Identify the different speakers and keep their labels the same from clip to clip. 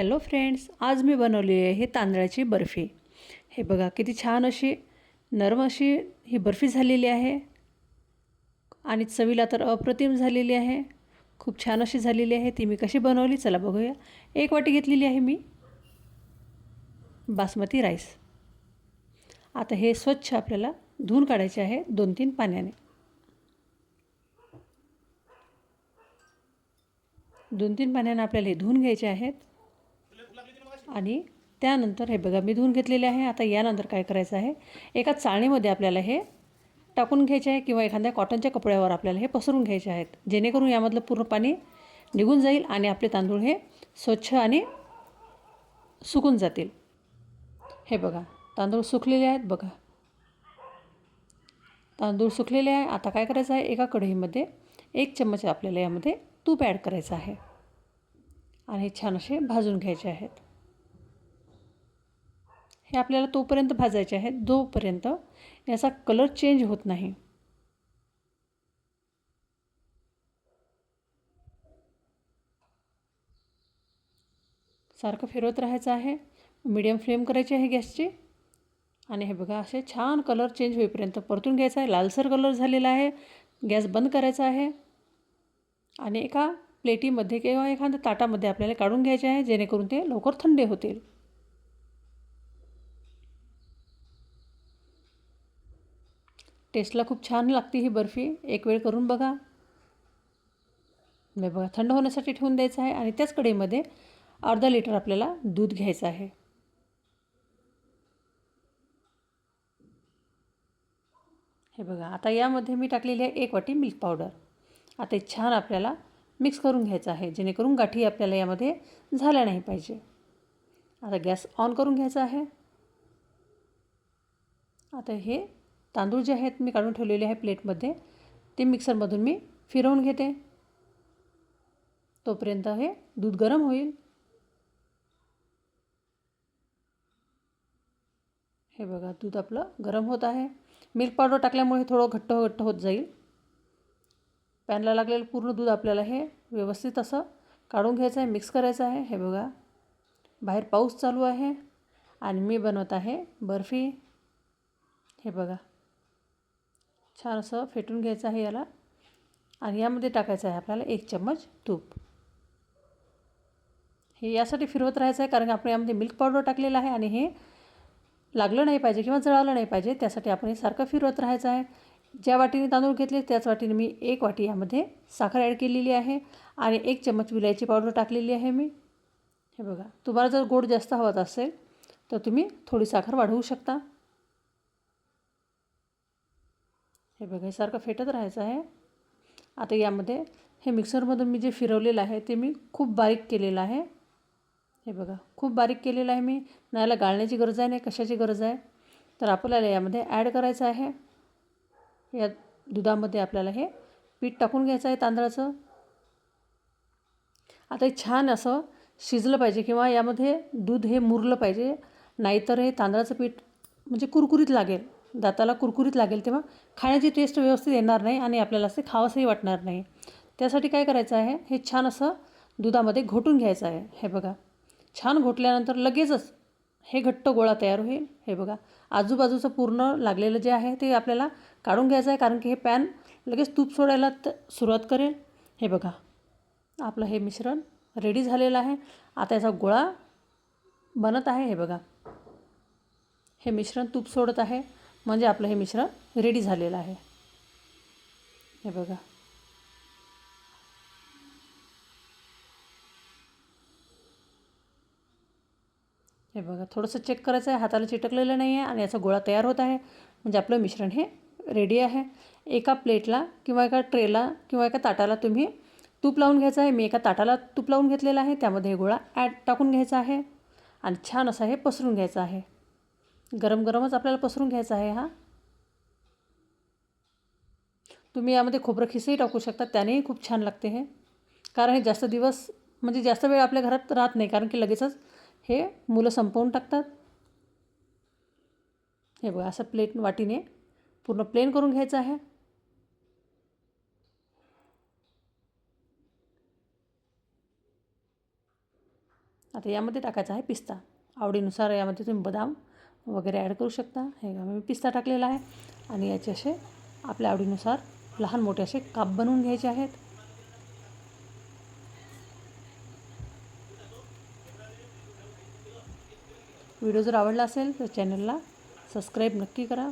Speaker 1: Hello friends, आज मी बनवली आहे तांदळाची बर्फी। हे बघा किती छान अशी नरम अशी ही बर्फी झालेली आहे आणि चवीला तर अप्रतिम झालेली आहे। खूप छान अशी झालेली आहे। ती मी कशी बनवली चला बघूया। एक वाटी घेतलेली आहे मी बासमती राईस। आता हे स्वच्छ आपल्याला धुवून काढायचे आहे 2-3 पाण्याने। 2-3 पाण्याने आपल्याला हे धुवून घ्यायचे आहेत आणि त्यानंतर हे बघा मी धुवून घेतलेले आहे। आता यानंतर काय करायचं आहे, एका चाळणीमध्ये आपल्याला हे टाकून घ्यायचे आहे किंवा एखाद्या कॉटनच्या कपड्यावर आपल्याला हे पसरून घ्यायचे आहेत, जेणेकरून यामधलं पूर्ण पाणी निघून जाईल आणि आपले तांदूळ हे स्वच्छ आणि सुकून जातील। हे बघा तांदूळ सुकलेले आहेत बघा, तांदूळ सुकलेले आहे। आता काय करायचं आहे, एका कढईमध्ये 1 चम्मच आपल्याला यामध्ये तूप ॲड करायचं आहे आणि हे छान असे भाजून घ्यायचे आहेत। हे आपल्याला तोपर्यंत भाजायचे आहेत जोपर्यंत याचा कलर चेंज होत नाही। सारखं फिरवत राहायचं आहे। मीडियम फ्लेम करायची आहे गॅसची आणि हे बघा असे छान कलर चेंज होईपर्यंत परतून घ्यायचा आहे। लालसर कलर झालेला आहे, गॅस बंद करायचा आहे आणि एका प्लेटीमध्ये किंवा एखाद्या ताटामध्ये आपल्याला काढून घ्यायचे आहे, जेणेकरून ते लवकर थंड होतील। टेस्टला खूप छान लागते ही बर्फी, एक वेळ करून बघा। मी बघा थंड होण्यासाठी ठेवून द्यायचं आहे आणि त्याच कढईमध्ये अर्धा लिटर आपल्याला दूध घ्यायचं आहे। हे बघा आता यामध्ये मी टाकलेली आहे 1 वाटी मिल्क पावडर। आता हे छान आपल्याला मिक्स करून घ्यायचं आहे, जेणेकरून गाठी आपल्याला यामध्ये झाल्या नाही पाहिजे। आता गॅस ऑन करून घ्यायचा आहे। आता हे तांदूळ जे आहेत मी काढून ठेवलेले आहे प्लेटमध्ये, ते मिक्सरमधून मी फिरवून घेते। तोपर्यंत हे दूध गरम होईल। हे बघा दूध आपलं गरम होत आहे। मिल्क पावडर टाकल्यामुळे थोडं घट्ट होत जाईल। पॅनला लागलेलं पूर्ण दूध आपल्याला हे व्यवस्थित असं काढून घ्यायचं आहे, मिक्स करायचं आहे। हे बघा बाहेर पाऊस चालू आहे आणि मी बनवत आहे बर्फी। हे बघा छान असं फेटून घ्यायचं आहे याला आणि यामध्ये टाकायचं आहे आपल्याला 1 चम्मच तूप। हे यासाठी फिरवत राहायचं आहे कारण आपण यामध्ये मिल्क पावडर टाकलेलं आहे आणि हे लागलं नाही पाहिजे किंवा जळालं नाही पाहिजे, त्यासाठी आपण हे सारखं फिरवत राहायचं आहे। ज्या वाटीने तांदूळ घेतले त्याच वाटीने मी 1 वाटी यामध्ये साखर ॲड केलेली आहे आणि 1 चम्मच विलायची पावडर टाकलेली आहे मी। हे बघा तुम्हाला जर गोड जास्त हवत असेल तर तुम्ही थोडी साखर वाढवू शकता। हे बघा हे सारखं फेटत राहायचं आहे। आता यामध्ये हे मिक्सरमधून मी जे फिरवलेलं आहे ते मी खूप बारीक केलेलं आहे। हे बघा खूप बारीक केलेलं आहे मी, ना याला गाळण्याची गरज आहे नाही कशाची गरज आहे। तर आपल्याला यामध्ये ॲड करायचं आहे, या दुधामध्ये आपल्याला हे पीठ टाकून घ्यायचं आहे तांदळाचं। आता हे छान असं शिजलं पाहिजे किंवा यामध्ये दूध हे मुरलं पाहिजे, नाहीतर हे तांदळाचं पीठ म्हणजे कुरकुरीत लागेल, दाताला कुरकुरीत लागेल, तेव्हा खाण्याची टेस्ट व्यवस्थित येणार नाही आणि आपल्याला असे खावंसंही वाटणार नाही। त्यासाठी काय करायचं आहे, हे छान असं दुधामध्ये घोटून घ्यायचं आहे। हे बघा छान घोटल्यानंतर लगेचच हे घट्ट गोळा तयार होईल। हे बघा आजूबाजूचं पूर्ण लागलेलं जे आहे ते आपल्याला काढून घ्यायचं आहे, कारण की हे पॅन लगेच तूप सोडायला सुरुवात करेल। हे बघा आपलं हे मिश्रण रेडी झालेलं आहे। आता याचा गोळा बनत आहे। हे बघा हे मिश्रण तूप सोडत आहे म्हणजे आपलं हे मिश्रण रेडी झालेलं आहे। हे बघा हे बघा थोडंसं चेक करायचं आहे, हाताला चिटकलेलं नाही आहे आणि याचा गोळा तयार होत आहे म्हणजे आपलं मिश्रण हे रेडी आहे। एका प्लेटला किंवा एका ट्रेला किंवा एका ताटाला तुम्ही तूप लावून घ्यायचं आहे। मी एका ताटाला तूप लावून घेतलेलं आहे, त्यामध्ये हे गोळा टाकून घ्यायचा आहे आणि छान असं हे पसरून घ्यायचं आहे। गरम गरमच आपल्याला पसरून घ्यायचा आहे हा। तुम्ही यामध्ये खोबरं खिसही टाकू शकता, त्यानेही खूप छान लागते हे, कारण हे जास्त दिवस म्हणजे जास्त वेळ आपल्या घरात राहत नाही, कारण की लगेचच हे मुलं संपवून टाकतात। हे बघा असं प्लेट वाटीने पूर्ण प्लेन करून घ्यायचं आहे। आता यामध्ये टाकायचा आहे पिस्ता. आवडीनुसार यामध्ये तुम्ही बदाम वगैरे ॲड करू शकता. हे बघा मी पिस्ता टाकलेला आहे आणि याचे असे आपल्या आवडीनुसार लहान मोठे असे काप बनवून घ्यायचे आहेत. व्हिडिओ जर आवडला असेल तर चॅनलला सबस्क्राईब नक्की करा.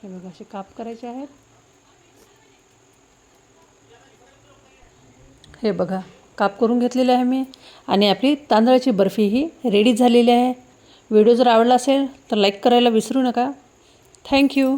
Speaker 1: हे बघा असे काप करायचे आहेत. हे बघा काप करून घेतलेले आहे मी आणि आपली तांदळाची बर्फी ही रेडी झालेली आहे. व्हिडिओ जर आवडला असेल तर लाईक करायला विसरू नका. थँक्यू.